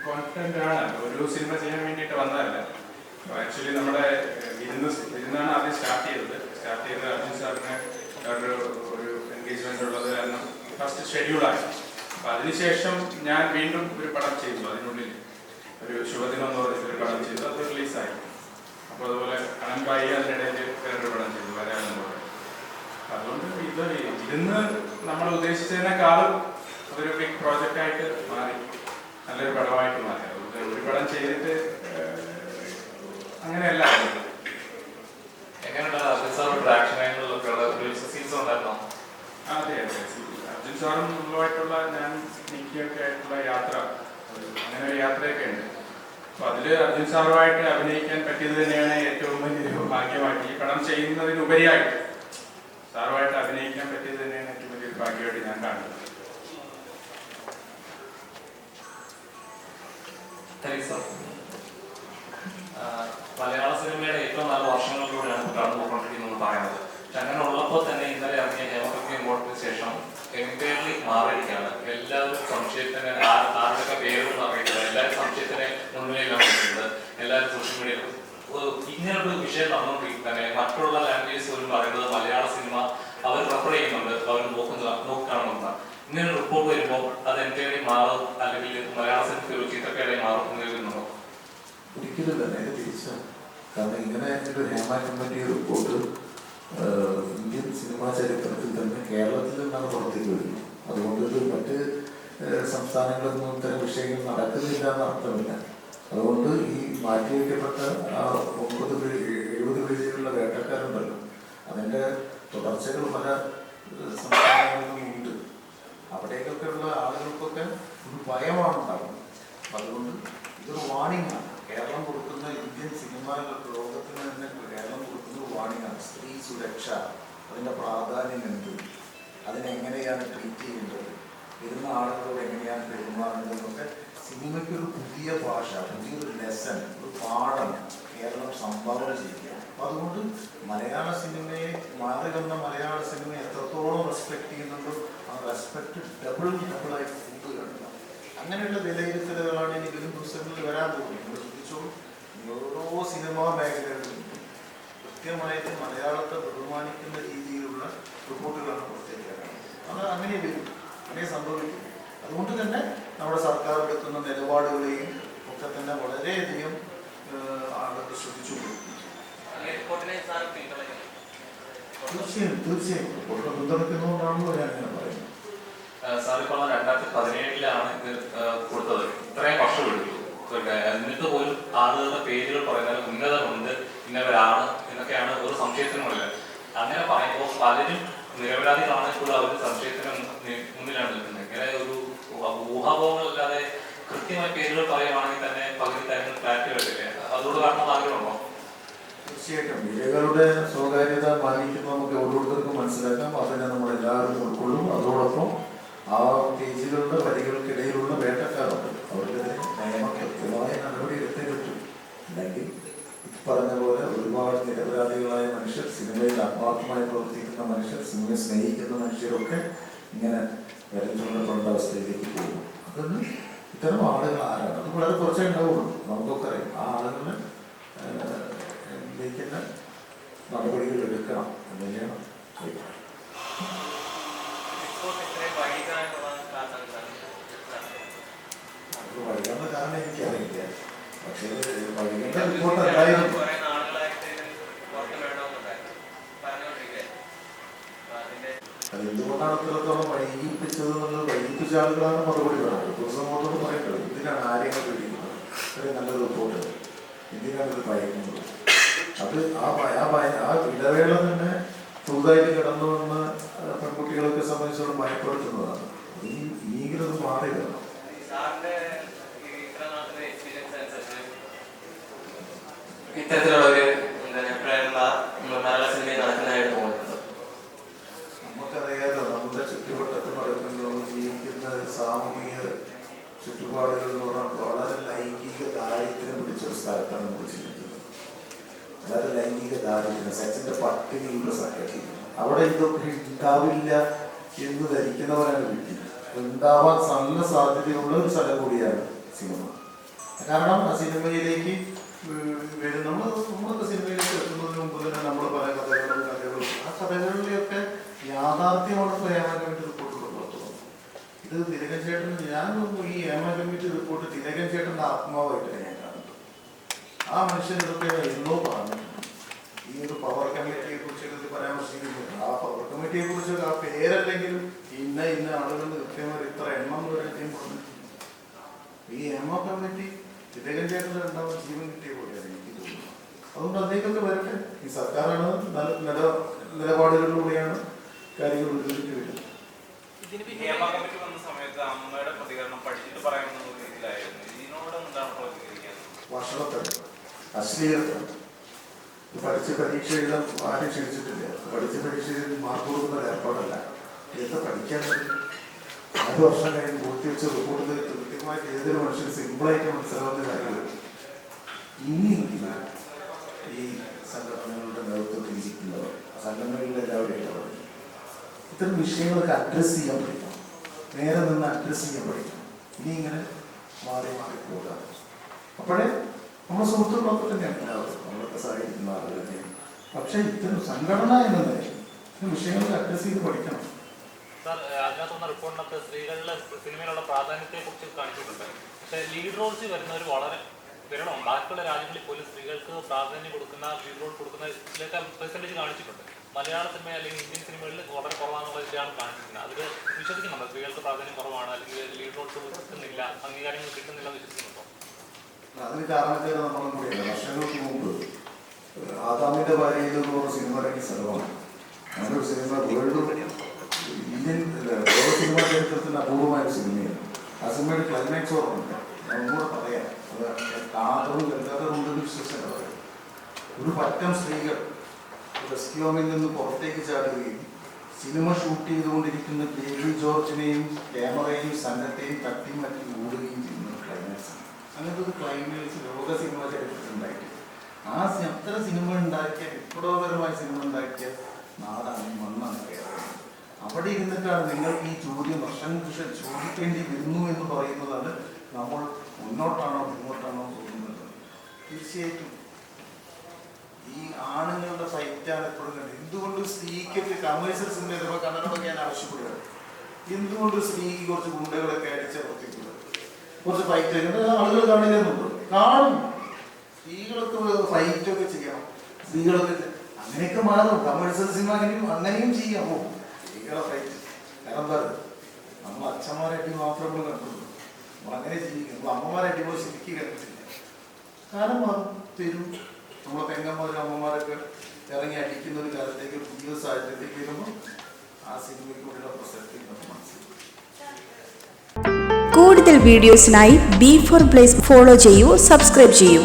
കോൺഫിഡൻ്റ് ആണ്. ഒരു സിനിമ ചെയ്യാൻ വേണ്ടിയിട്ട് വന്നതല്ല. ആക്ച്വലി നമ്മുടെ ഇരുന്നാണ് ആദ്യം സ്റ്റാർട്ട് ചെയ്തത് അർജുൻ സാറിന് ഒരു എൻഗേജ്മെന്റ് ഉള്ളത് കാരണം ഫസ്റ്റ് ഷെഡ്യൂളായി. അപ്പം അതിനുശേഷം ഞാൻ വീണ്ടും ഒരു പടം ചെയ്തു. അതിനുള്ളിൽ ഒരു ശുഭദിനം എന്ന് പറഞ്ഞൊരു പടം ചെയ്തു. അത് റിലീസായി. അപ്പോൾ അതുപോലെ അനമ്പായി അതിനിടയിൽ വേറൊരു പടം ചെയ്തു, വരാനെന്ന് പറയും. അതുകൊണ്ട് ഇരുന്ന് നമ്മൾ ഉദ്ദേശിച്ചതിനേക്കാളും അതൊരു ബിഗ് പ്രോജക്റ്റായിട്ട് മാറി, നല്ലൊരു പടമായിട്ട് മാറി. അതുകൊണ്ട് ഒരു പടം ചെയ്തിട്ട് അങ്ങനെയല്ല. എങ്ങനെയുള്ള അർജുൻ സാറിന്റെ സീൻസ് ഉണ്ടായിരുന്നോ? അതെ അതെ, അർജുൻ സാറും നമ്മളുമായിട്ടുള്ള ഞാൻ നിക്കിയൊക്കെ ആയിട്ടുള്ള യാത്ര, അങ്ങനെ ഒരു യാത്രയൊക്കെ ഉണ്ട്. അപ്പൊ അതില് അർജുൻ സാറുമായിട്ട് അഭിനയിക്കാൻ പറ്റിയത് തന്നെയാണ് ഏറ്റവും വലിയൊരു ഭാഗ്യമായിട്ട്. ഈ പടം ചെയ്യുന്നതിനുപരിയായിട്ട് സാറുമായിട്ട് അഭിനയിക്കാൻ പറ്റിയത് തന്നെയാണ് ഏറ്റവും വലിയൊരു ഭാഗ്യമായിട്ട് ഞാൻ കാണുന്നത്. മലയാള സിനിമയുടെ ഏറ്റവും നല്ല വർഷങ്ങളിലൂടെയാണ് കടന്നുപോയിക്കൊണ്ടിരിക്കുന്നത് പറയുന്നത്. പക്ഷെ അങ്ങനെ ഉള്ളപ്പോൾ തന്നെ ഇന്നലെ ഇറങ്ങിയ ഹേമകൃത്യം ഇങ്ങോട്ടിന് ശേഷം എൻറ്റയർലി മാറിയിരിക്കുകയാണ്. എല്ലാവരും സംശയത്തിന് ആരുടെയൊക്കെ പേരൊന്നും അറിയില്ല, എല്ലാവരും സംശയത്തിന് മുൻനിരയിലാണ് നിൽക്കുന്നത്. എല്ലാവരും സോഷ്യൽ മീഡിയയിൽ ഇങ്ങനൊരു വിഷയം നടന്നുകൊണ്ടിരിക്കും തന്നെ മറ്റുള്ള ലാംഗ്വേജസ് പോലും പറയുന്നത് മലയാള സിനിമ അവർ റെഫർ ചെയ്യുന്നുണ്ട്, അവർ നോക്കുകയാണെന്നാണ്. ഇങ്ങനെ റിപ്പോർട്ട് വരുമ്പോൾ അത് എൻറ്റയർലി മാറും, അല്ലെങ്കിൽ മലയാള സിനിമയ്ക്ക് ഒരു ചിത്രക്കേടായി മാറും എന്ന് കരുതുന്നുണ്ടോ? ഒരിക്കലും തന്നെ ഇത് തിരിച്ചാണ്. കാരണം ഇങ്ങനെ ഒരു Hema committee report Indian cinema ചരിത്രത്തിൽ തന്നെ കേരളത്തിൽ നിന്നാണ് പുറത്തേക്ക് വരുന്നത്. അതുകൊണ്ട് ഇത് മറ്റ് സംസ്ഥാനങ്ങളിലൊന്നും ഇത്തരം വിഷയങ്ങൾ നടക്കുന്നില്ല എന്ന് അർത്ഥമില്ല. അതുകൊണ്ട് ഈ മാറ്റിവെക്കപ്പെട്ട ആ 70 പേജിലുള്ള വേട്ടക്കാരുണ്ടല്ലോ, അതിൻ്റെ തുടർച്ചകൾ പല സംസ്ഥാനങ്ങളിലും ഉണ്ട്. അവിടേക്കൊക്കെ ഉള്ള ആളുകൾക്കൊക്കെ ഒരു ഭയമാണ് ഉണ്ടാകുന്നത്. അതുകൊണ്ട് ഇതൊരു വാണിംഗാണ്. കേരളം കൊടുക്കുന്ന ഇന്ത്യൻ സിനിമകൾക്ക് ലോകത്തിന് തന്നെ കേരളം കൊടുക്കുന്ന വാണിംഗാണ്. സ്ത്രീ സുരക്ഷ, അതിൻ്റെ പ്രാധാന്യം എന്ത്, അതിനെങ്ങനെയാണ് ട്രീറ്റ് ചെയ്യേണ്ടത്, വരുന്ന ആളുകളോട് എങ്ങനെയാണ് പെരുമാറേണ്ടതെന്നൊക്കെ സിനിമയ്ക്കൊരു പുതിയ ഭാഷ, പുതിയൊരു ലെസൺ, ഒരു പാഠം കേരളം സംഭാവന ചെയ്യുക. അപ്പം അതുകൊണ്ട് മലയാള സിനിമയെ മാറി വന്ന മലയാള സിനിമ എത്രത്തോളം റെസ്പെക്ട് ചെയ്യുന്നുണ്ടോ ആ റെസ്പെക്ട് ഡബിളായി കൂടുകയാണ്. അങ്ങനെയുള്ള വിലയിരുത്തലുകളാണ് ഇനി വരും ദിവസങ്ങളിൽ വരാൻ പോകുന്നത്. നിങ്ങൾ ശ്രദ്ധിച്ചോളൂ, ഓരോ സിനിമാ മേഖലകളിലും കൃത്യമായിട്ട് മലയാളത്തെ ബഹുമാനിക്കുന്ന രീതിയിലുള്ള റിപ്പോർട്ടുകളാണ് പുറത്തേക്ക് വരാൻ. അത് അങ്ങനെ വരും, അങ്ങനെ സംഭവിക്കും. അതുകൊണ്ട് തന്നെ നമ്മുടെ സർക്കാർ എടുക്കുന്ന നിലപാടുകളെയും ഒക്കെ തന്നെ വളരെയധികം ആളുകൾ ശ്രദ്ധിച്ചു കൊടുക്കും. തീർച്ചയായും റിപ്പോർട്ട് പിന്തുണയ്ക്കുന്നതുകൊണ്ടാണല്ലോ ഞാൻ അങ്ങനെ പറയുന്നത്. സാറിപ്പോൾ 2017 ഇത് കൊടുത്തത്. ഇത്രയും വർഷം എടുത്തു. എന്നിട്ട് പോലും ആളുകളുടെ പേരുകൾ പറയുന്നത് ഉന്നതമുണ്ട്, ഇന്നവരാണ് എന്നൊക്കെയാണ് ഒരു സംശയത്തിനുമില്ല. അങ്ങനെ പറയുമ്പോൾ പലരും നിരപരാധികളാണെങ്കിൽ പോലും അവർ സംശയത്തിന് മുന്നിലാണ് നിൽക്കുന്നത്. ഇങ്ങനെ ഊഹാപോഹങ്ങളില്ലാതെ കൃത്യമായ പേരുകൾ പറയുവാണെങ്കിൽ തന്നെ പകുതി കാര്യങ്ങൾ ക്ലാരിറ്റി വരില്ലേ? അതുകൊണ്ട് കാരണം ആഗ്രഹമുണ്ടോ? തീർച്ചയായിട്ടും ഇരകളുടെ സ്വകാര്യത മാനിക്കുന്നത് നമുക്ക് ഓരോരുത്തർക്കും മനസ്സിലാക്കാം. അതിനെ നമ്മൾ എല്ലാവരും ഉൾക്കൊള്ളും. അതോടൊപ്പം ആ പേജുകളുടെ വരികൾക്കിടയിലുള്ള വേട്ടക്കാരുണ്ട്, അവർക്കെതിരെ നിയമം കൃത്യമായ നടപടി എടുത്തേ പറ്റും. അല്ലെങ്കിൽ പറഞ്ഞ പോലെ ഒരുപാട് നിരപരാധികളായ മനുഷ്യർ, സിനിമയിൽ ആത്മാർത്ഥമായി പ്രവർത്തിക്കുന്ന മനുഷ്യർ, സിനിമയെ സ്നേഹിക്കുന്ന മനുഷ്യരൊക്കെ ഇങ്ങനെ വിരൽ അവസ്ഥയിലേക്ക് പോകും. അതൊന്ന് ഇത്തരം ആളുകൾ ആരാണ്? അത് വളരെ കുറച്ചേ ഉണ്ടാവുള്ളൂ. നമുക്കൊക്കെ അറിയാം. ആ ആളുകളെ ലേക്കുള്ള നടപടികൾ എടുക്കണം എന്ന് തന്നെയാണ് അഭിപ്രായം. അത് വൈകാനുള്ള കാരണം എനിക്കറിയില്ല. പക്ഷേ വൈകേണ്ട റിപ്പോർട്ട് എന്തായാലും അതെന്തുകൊണ്ടാണ് ഇത്രത്തോളം വൈകിപ്പിച്ചത് എന്നുള്ളത് വൈകിപ്പിച്ച ആളുകളാണ് മറുപടി പറയുന്നത്. പൊതുസമൂഹത്തോട് പറയേണ്ടത് എന്തിനാണ് ആരെയും പേടിക്കുന്നത്? ഇത്രയും നല്ല റിപ്പോർട്ട് എന്തിനാണ് ഇത് ഭയക്കുന്നത്? അത് ആ ഇടവേള തന്നെ പുതുതായിട്ട് കടന്നു വന്ന പെൺകുട്ടികളൊക്കെ സംബന്ധിച്ചോളം ഭയപ്പെടുത്തുന്നതാണ്. ഇനിയെങ്കിലും അത് മാറി വരണം. ഇത്തരത്തിലുള്ള ഒരു മലയാള സിനിമയിൽ നടക്കുന്നതായിട്ട് തോന്നുന്നത് നമുക്കറിയാലോ. നമ്മുടെ ചുറ്റുവട്ടത്ത് നടക്കുന്ന ജീവിക്കുന്ന സാമൂഹിക ചുറ്റുപാടുകൾ എന്ന് പറഞ്ഞാൽ വളരെ ലൈംഗിക ദാരിദ്ര്യം പിടിച്ചൊരു സ്ഥലത്താണ് നമ്മൾ ജീവിക്കുന്നത്. അതായത് ലൈംഗിക ദാരിദ്ര്യം, സെക്സിന്റെ പട്ടിണിയുള്ള സംഘത്തിൽ അവിടെ ഇതൊക്കെ ഉണ്ടാവില്ല എന്ന് ധരിക്കുന്നവരാണ് വീട്ടിൽ. ഉണ്ടാവാൻ നല്ല സാധ്യതയുള്ള ഒരു സ്ഥലം കൂടിയാണ് സിനിമ. കാരണം ആ സിനിമയിലേക്ക് നമ്മളൊക്കെ സിനിമയിലേക്ക് എത്തുന്നതിന് മുമ്പ് തന്നെ നമ്മൾ പല കഥകളും ആ കഥകളിലെയൊക്കെ യാഥാർത്ഥ്യമാണ് ഏമാൻ കമ്മിറ്റി റിപ്പോർട്ടുകൾ പുറത്തുള്ളത്. ഇത് തിലകൻ ചേട്ടൻ, ഞാൻ ഈ ഏമാൻ കമ്മിറ്റി റിപ്പോർട്ട് തിലകൻ ചേട്ടൻ്റെ ആത്മാവായിട്ടാണ് ഞാൻ കാണുന്നത്. ആ മനുഷ്യൻ ഇതൊക്കെ എന്നോ പറഞ്ഞിട്ടുണ്ട്. ഈ ഒരു പവർ കമ്മിറ്റിയെ കുറിച്ച് പരാമർശിക്കുന്നുണ്ട്. ആ പവർ കമ്മിറ്റിയെ കുറിച്ച് ആ പേരല്ലെങ്കിലും ഇന്ന ആളുകൾ കൃത്യമായി ഇത്ര എണ്ണം വരെ പറഞ്ഞിട്ടുണ്ട്. ഈ ഏമാ കമ്മിറ്റി തിലകൻ ചേട്ടൻ്റെ ഉണ്ടാവുന്ന ജീവൻ കിട്ടിയ പോലെയാണ് എനിക്ക് തോന്നുന്നത്. അതുകൊണ്ട് അതിലേക്കൊക്കെ വരട്ടെ. ഈ സർക്കാരാണ് നിലപാടുകളിലൂടെയാണ് കാര്യങ്ങൾ ഉദ്ദേശിച്ചു വരുന്നത്. ഹേമ കമ്മിറ്റി വന്ന സമയത്ത് അമ്മയുടെ പ്രതികരണം പഠിച്ചിട്ട് പറയാമെന്ന രീതിയിലായിരുന്നു. ഇതിനോട് എന്താണ് പ്രതികരിക്കുന്നത്? ഭക്ഷണത്തിന് അശ്ലീലത പഠിച്ച് പരീക്ഷ എഴുതാൻ ആരും ക്ഷണിച്ചിട്ടില്ല. പഠിച്ച് പരീക്ഷ എഴുതി മാർക്ക് കൊടുക്കുന്ന ഏർപ്പാടല്ല. എന്താ പഠിക്കാൻ പറ്റും? 4 വർഷം കഴിഞ്ഞ് പൂർത്തിവെച്ച് റിപ്പോർട്ട് കൃത്യമായിട്ട് ഏതൊരു മനുഷ്യന് സിമ്പിളായിട്ട് മനസ്സിലാവുന്ന കാര്യങ്ങൾ ഇനിയെങ്കിലും ഈ സംഘടനകളുടെ നേതൃത്വത്തിൽ ഇരിക്കുന്നവർ, സംഘടനകളുടെ എല്ലാവരെയും ഇത്തരം വിഷയങ്ങളൊക്കെ അഡ്രസ്സ് ചെയ്യാൻ പഠിക്കണം. നേരെ നിന്ന് അഡ്രസ്സ് ചെയ്യാൻ പഠിക്കണം. ഇനി ഇങ്ങനെ മാറി പോകാം. അപ്പോഴേ നമ്മുടെ സുഹൃത്തുക്കളൊക്കെ തന്നെയാണ് എല്ലാവരും നമ്മളൊക്കെ സഹായിക്കുന്ന ആളുകൾ തന്നെയാണ്. പക്ഷേ ഇത്തരം സംഘടന എന്ന നിലയിൽ വിഷയങ്ങളൊക്കെ അഡ്രസ്സ് ചെയ്ത് പഠിക്കണം. സാർ, അതിനകത്തുന്ന റിപ്പോർട്ടിനകത്ത് സ്ത്രീകളുടെ സിനിമയിലുള്ള പ്രാധാന്യത്തെ കുറിച്ച് കാണിച്ചിട്ടുണ്ട്. പക്ഷേ ലീഡ് റോൾസ് വരുന്നവർ വളരെ വിരളമാണ്. ബാക്കിയുള്ള രാജ്യങ്ങളിൽ പോലും സ്ത്രീകൾക്ക് പ്രാധാന്യം കൊടുക്കുന്ന, ലീഡ് റോൾ കൊടുക്കുന്ന ഇതിലൊക്കെ പെർസെൻറ്റേജ് കാണിച്ചിട്ടുണ്ട്. മലയാള സിനിമ അല്ലെങ്കിൽ ഇന്ത്യൻ സിനിമകളിൽ വളരെ കുറവാണെന്നുള്ള ഇതിലാണ് കാണിച്ചിരിക്കുന്നത്. അതിൽ വിശ്വസിക്കുന്നുണ്ടോ? സ്ത്രീകൾക്ക് പ്രാധാന്യം കുറവാണ്, അല്ലെങ്കിൽ ലീഡ് റോൾസ് കിട്ടുന്നില്ല, അംഗീകാരങ്ങൾ കിട്ടുന്നില്ല എന്ന് വിശ്വസിക്കുന്നുണ്ടോ? അതിന് കാരണക്കാർ നമ്മളും കൂടിയല്ല. വർഷങ്ങൾക്ക് മുമ്പ് ആദാമിന്റെ ഭാര്യയിൽ നിന്ന് സിനിമ ഇറങ്ങിയ സ്ഥലമാണ്. അങ്ങനൊരു സിനിമ ഇന്ത്യൻ ലോക സിനിമാ ചരിത്രത്തിന് അപൂർവമായ ഒരു സിനിമയാണ്. ആ സിനിമയുടെ ക്ലൈമാക്സ് ഓർമ്മയുണ്ട്. ഒന്നുകൂടെ പറയാം. കാണാത്തതും കേൾക്കാത്തതുണ്ടെന്ന് വിശ്വസിച്ചാണ് പറയുന്നത്. ഒരു പറ്റം സ്ത്രീകൾ റെസ്ക്യൂ ഹോമിൽ നിന്ന് പുറത്തേക്ക് ചാടുകയും സിനിമ ഷൂട്ട് ചെയ്തുകൊണ്ടിരിക്കുന്ന ബേബി ജോർജിനെയും ക്യാമറയെയും സംഘത്തെയും തട്ടി മാറ്റി ഓടുകയും ചെയ്യുന്ന ക്ലൈമാക്സ്. അങ്ങനത്തെ ഒരു ക്ലൈമാക്സ് ലോക സിനിമാ ചരിത്രത്തിൽ ഉണ്ടായിട്ട് അത്തരം സിനിമ ഉണ്ടാക്കിയ, വിപ്ലവകരമായ സിനിമ ഉണ്ടാക്കിയ നാടാണ്, മണ്ണാണ് കേരളം. അവിടെ ഇരുന്നിട്ടാണ് നിങ്ങൾ ഈ ചോദ്യം ചോദിക്കേണ്ടി വരുന്നു എന്ന് പറയുന്നതാണ് നമ്മൾ മുന്നോട്ടാണോ പിന്നോട്ടാണോ തോന്നുന്നത്. തീർച്ചയായിട്ടും ഈ ആണുങ്ങളുടെ ഫൈറ്റാണ് എപ്പോഴും കണ്ടത്. എന്തുകൊണ്ട് സ്ത്രീക്കൊക്കെ കമേഴ്സ്യൽ സിനിമ വരുമ്പോൾ കണ്ണനോടൊക്കെ ഞാൻ ആവശ്യപ്പെടുകയാണ്, എന്തുകൊണ്ട് സ്ത്രീക്ക് കുറച്ച് ഗുണ്ടകളൊക്കെ അടിച്ചവർത്തിക്കുന്നത്, കുറച്ച് ഫൈറ്റ് ആളുകൾ കാണില്ലെന്നുണ്ടോ? കാണും. സ്ത്രീകളൊക്കെ ഫൈറ്റൊക്കെ ചെയ്യണം. സ്ത്രീകളൊക്കെ അങ്ങനെയൊക്കെ മാറും. കമേഴ്സ്യൽ സിനിമ അങ്ങനെയും ചെയ്യാമോ? സ്ത്രീകളെ ഫൈറ്റ്. കാരണം എന്താ, നമ്മൾ അച്ഛന്മാരെ അടി മാത്രം കണ്ടുള്ളൂ. നമ്മൾ അങ്ങനെ ജീവിക്കും. നമ്മൾ അമ്മമാരെ അടിപോലെ ശരിക്കും കണ്ടിട്ടില്ല. കാലം മാറും, തരും. നമ്മളെ പെങ്ങന്മാരും അമ്മമാരൊക്കെ ഇറങ്ങി അടിക്കുന്ന ഒരു കാലത്തേക്ക്, പുതിയ സാഹചര്യത്തേക്ക് വരുമ്പോൾ ആ സിനിമയ്ക്കൂടെയുള്ള പ്രസക്തി നമുക്ക് മനസ്സിലാക്കും. കൂടുതൽ വീഡിയോസിനായി B4 Blaze ഫോളോ ചെയ്യൂ, സബ്സ്ക്രൈബ് ചെയ്യൂ.